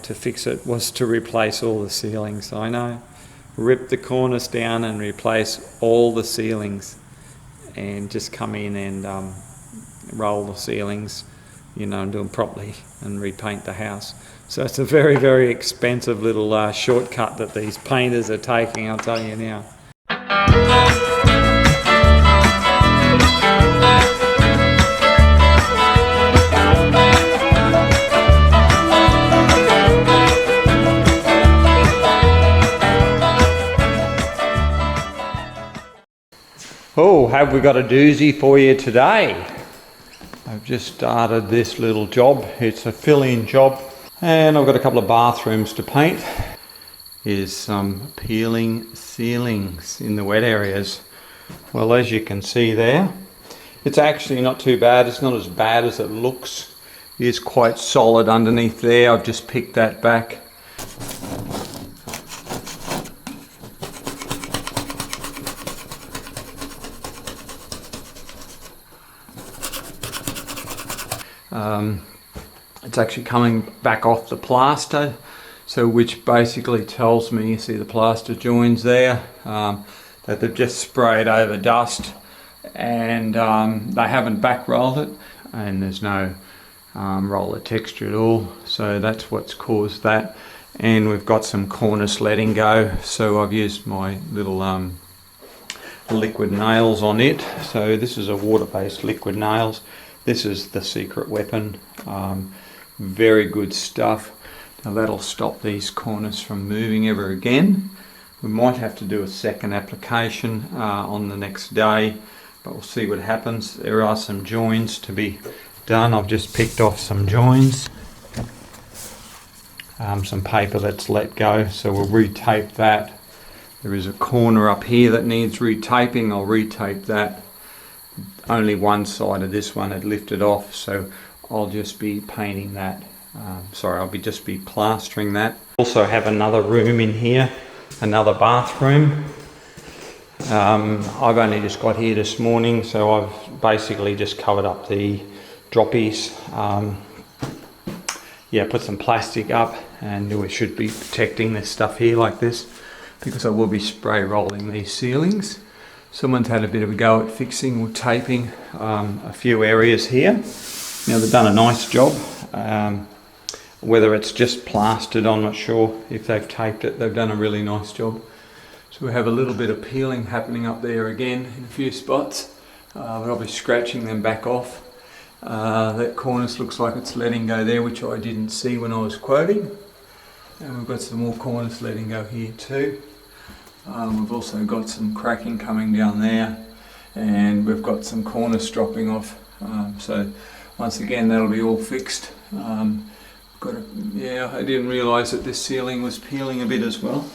to fix it was to replace all the ceilings. I know, rip the cornice down and replace all the ceilings, and just come in and roll the ceilings, you know, and do them properly and repaint the house. So it's a very, very expensive little shortcut that these painters are taking, I'll tell you now. Oh, have we got a doozy for you today? I've just started this little job. It's a fill-in job, and I've got a couple of bathrooms to paint. Here's some peeling ceilings in the wet areas. Well, as you can see there, it's actually not too bad. It's not as bad as it looks. It is quite solid underneath there. I've just picked that back. It's actually coming back off the plaster, so which basically tells me, you see the plaster joins there, that they've just sprayed over dust, and they haven't back rolled it, and there's no roller texture at all, so that's what's caused that. And we've got some cornice letting go, so I've used my little liquid nails on it. So this is a water-based liquid nails. This is the secret weapon. Very good stuff. Now that'll stop these cornice from moving ever again. We might have to do a second application on the next day, but we'll see what happens. There are some joins to be done. I've just picked off some joins. Some paper that's let go, so we'll retape that. There is a corner up here that needs retaping. I'll retape that. Only one side of this one had lifted off, so I'll just be painting that. I'll just be plastering that. Also have another room in here, another bathroom. I've only just got here this morning, so I've basically just covered up the droppies. Put some plastic up, and we should be protecting this stuff here like this, because I will be spray rolling these ceilings. Someone's had a bit of a go at fixing or taping a few areas here. Now they've done a nice job. Whether it's just plastered, I'm not sure. If they've taped it, they've done a really nice job. So we have a little bit of peeling happening up there again in a few spots, but I'll be scratching them back off. That cornice looks like it's letting go there, which I didn't see when I was quoting. And we've got some more cornice letting go here too. We've also got some cracking coming down there, and we've got some cornice dropping off. So once again, that'll be all fixed. I didn't realise that this ceiling was peeling a bit as well.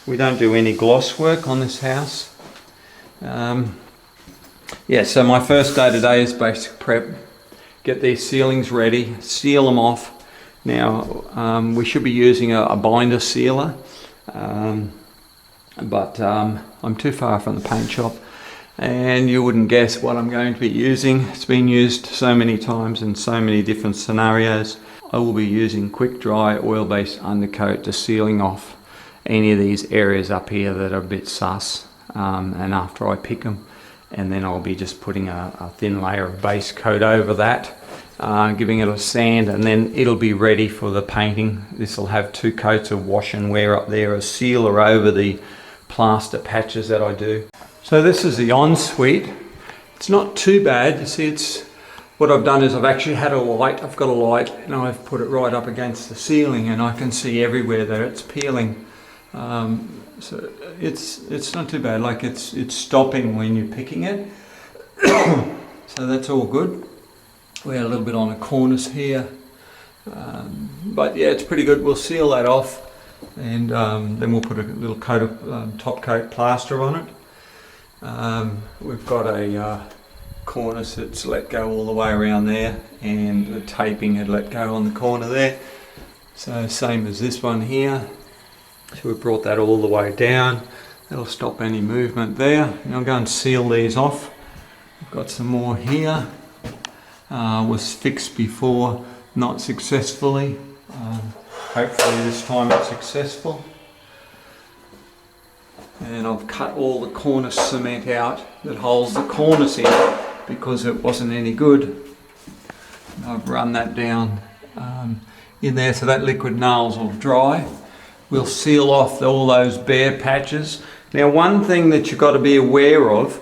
We don't do any gloss work on this house. So my first day today is basic prep. Get these ceilings ready, seal them off. Now we should be using a binder sealer, but I'm too far from the paint shop, and you wouldn't guess what I'm going to be using. It's been used so many times in so many different scenarios. I will be using quick dry oil-based undercoat to sealing off any of these areas up here that are a bit sus, and after I pick them, and then I'll be just putting a thin layer of base coat over that, giving it a sand, and then it'll be ready for the painting. This will have 2 coats of wash and wear up there, a sealer over the plaster patches that I do. So this is the ensuite. It's not too bad. You see, what I've done is I've actually had a light. I've got a light, and I've put it right up against the ceiling, and I can see everywhere that it's peeling. So it's not too bad. Like it's stopping when you're picking it. So that's all good. We had a little bit on a cornice here, but yeah, it's pretty good. We'll seal that off, and then we'll put a little coat of top coat plaster on it. We've got a cornice that's let go all the way around there, and the taping had let go on the corner there. So same as this one here. So we brought that all the way down. That'll stop any movement there. Now I'll go and seal these off. I've got some more here. Was fixed before, not successfully. Hopefully this time it's successful. And I've cut all the cornice cement out that holds the cornice in because it wasn't any good. And I've run that down in there so that liquid nails will dry. We'll seal off all those bare patches. Now, one thing that you've got to be aware of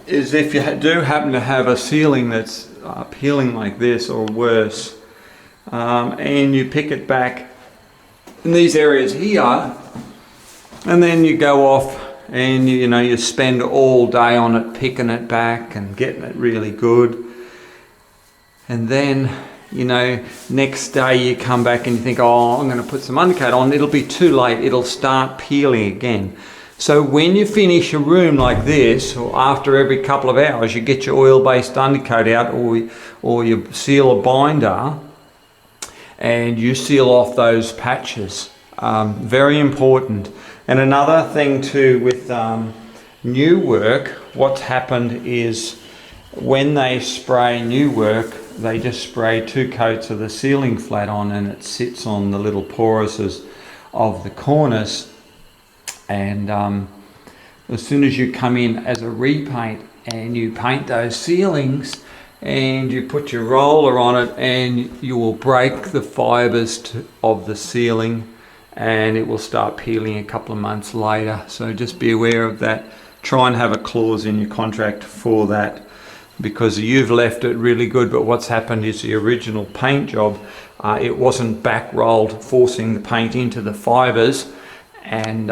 is if you do happen to have a ceiling that's peeling like this or worse, and you pick it back in these areas here, and then you go off and you spend all day on it picking it back and getting it really good, and then next day you come back and you think, oh, I'm going to put some undercoat on. It'll be too late. It'll start peeling again. So when you finish a room like this, or after every couple of hours, you get your oil-based undercoat out, or you seal a binder and you seal off those patches. Very important. And another thing too with new work, what's happened is when they spray new work, they just spray 2 coats of the ceiling flat on, and it sits on the little porises of the cornice. And as soon as you come in as a repaint and you paint those ceilings and you put your roller on it, and you will break the fibres of the ceiling, and it will start peeling a couple of months later. So just be aware of that. Try and have a clause in your contract for that, because you've left it really good, but what's happened is the original paint job, it wasn't back rolled, forcing the paint into the fibres, and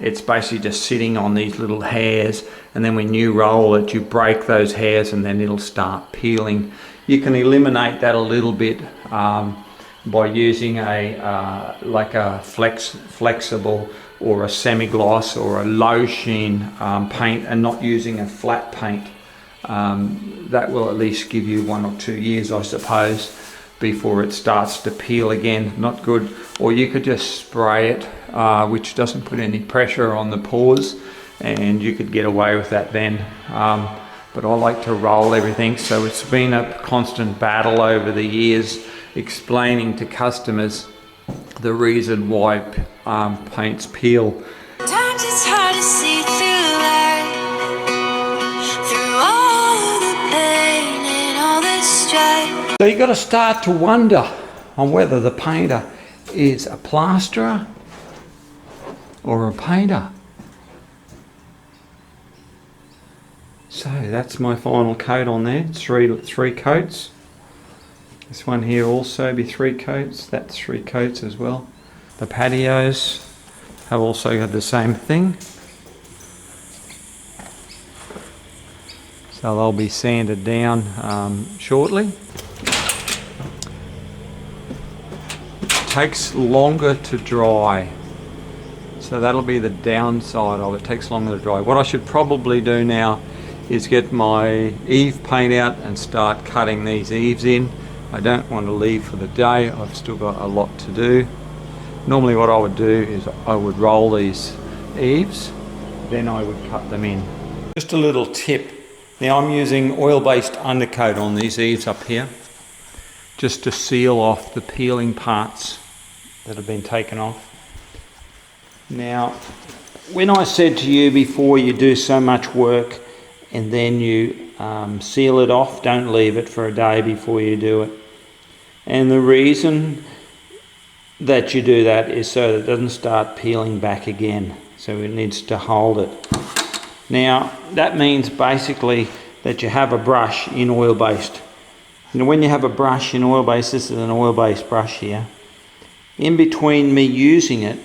it's basically just sitting on these little hairs, and then when you roll it, you break those hairs and then it'll start peeling. You can eliminate that a little bit by using like a flexible or a semi-gloss or a low sheen paint, and not using a flat paint. That will at least give you 1 or 2 years, I suppose, before it starts to peel again. Not good. Or you could just spray it, which doesn't put any pressure on the pores, and you could get away with that then. But I like to roll everything, so it's been a constant battle over the years explaining to customers the reason why paints peel. Sometimes it's hard to see through light, through all the pain and all the strife. So you've got to start to wonder on whether the painter is a plasterer or a painter. So that's my final coat on there. It's three coats. This one here also be 3 coats. That's 3 coats as well. The patios have also got the same thing. So they'll be sanded down shortly. It takes longer to dry. So that'll be the downside of it. It takes longer to dry. What I should probably do now is get my eave paint out and start cutting these eaves in. I don't want to leave for the day. I've still got a lot to do. Normally what I would do is I would roll these eaves, then I would cut them in. Just a little tip. Now I'm using oil-based undercoat on these eaves up here, just to seal off the peeling parts that have been taken off. Now, when I said to you before, you do so much work and then you seal it off, don't leave it for a day before you do it. And the reason that you do that is so that it doesn't start peeling back again. So it needs to hold it. Now, that means basically that you have a brush in oil-based. You know, when you have a brush in oil-based, this is an oil-based brush here. In between me using it,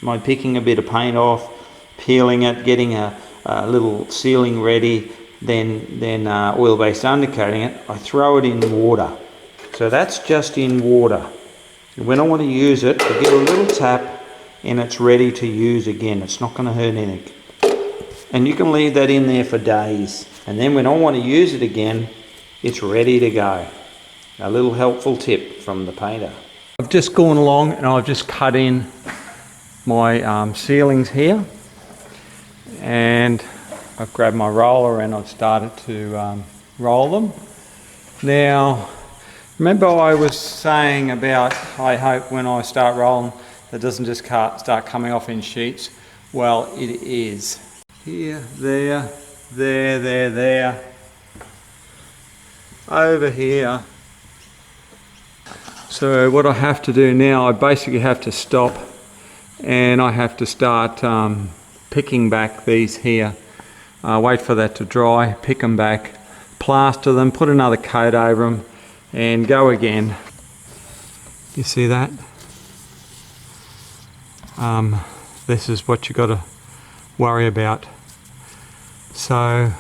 by picking a bit of paint off, peeling it, getting a little sealing ready, then oil-based undercoating it, I throw it in water. So that's just in water. When I want to use it, I give a little tap and it's ready to use again. It's not going to hurt anything. And you can leave that in there for days. And then when I want to use it again, it's ready to go. A little helpful tip from the painter. I've just gone along and I've just cut in my ceilings here. And I've grabbed my roller and I've started to roll them. Now, Remember I was saying about, I hope when I start rolling, that doesn't just start coming off in sheets. Well, it is. Here, there, there. Over here. So what I have to do now, I basically have to stop and I have to start picking back these here. Wait for that to dry, pick them back, plaster them, put another coat over them and go again. You see that? This is what you got to worry about. So